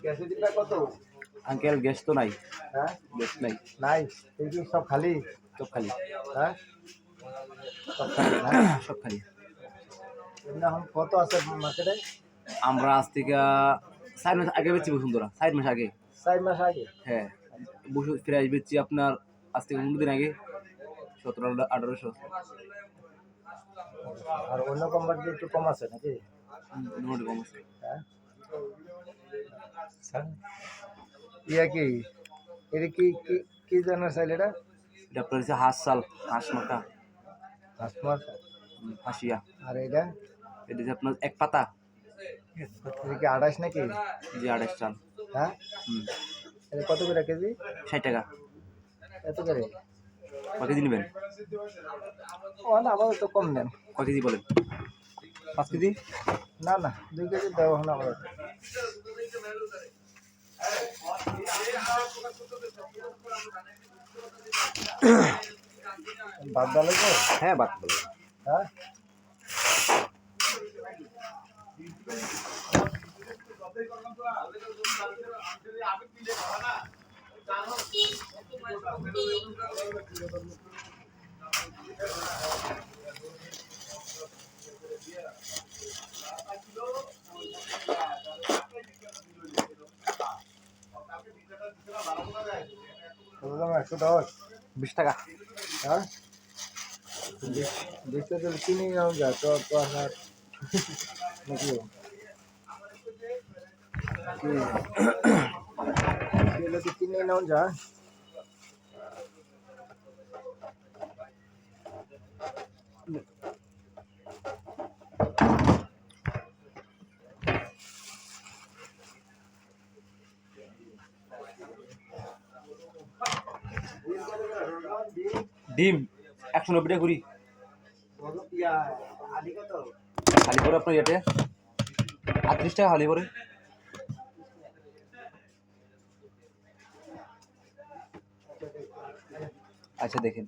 গ্যাসের ডিব্বা কত আঙ্কেল? গ্যাস তো নাই। হ্যাঁ গ্যাস নাই। নাই এই কি সব খালি সব খালি। হ্যাঁ সব খালি না সব খালি। এখন কত আছে মার্কেটে? আমরা আজ থেকে 4 মাস আগে বেচছি বসুন্ধরা, 4 মাস আগে। 4 মাস আগে? হ্যাঁ, ফ্রেশ বেচছি আপনার আজ থেকে 15 দিন আগে 1700-1800। আর অন্য কোম্পানিতে একটু কম আছে নাকি? মোটামুটি কম আছে। হ্যাঁ ইয়া কি এটা কি কি কি জানার চাইল এটা? এটা আপনার হচ্ছে হাঁস চাল, হাঁস মাথা, হাঁস মাছ। হাঁসিয়া। আর এটা এটা হচ্ছে আপনার এক পাতা। এটা কি 28 নাকি? জি, 28 চাল। হ্যাঁ এটা কত করে কেজি? 60 টাকা। এত করে? কত কেজি নেবেন? ও না, আবার তো কম দেন। কত কেজি বলেন? 5 কেজি? না না, 2 কেজি দেওয়া না আবার। বাদ দাও তো? হ্যাঁ, বাদ বলো। হ্যাঁ কত দাম? 110? 20 টাকা। হ্যাঁ 20 টাকা কিনে নাও যা তো তো আর নাকি কি কিনে নাও যা। ডিম 190 টাকা করি। খালি করে আপনার ইয়েতে 38 টাকা খালি করে। আচ্ছা দেখেন।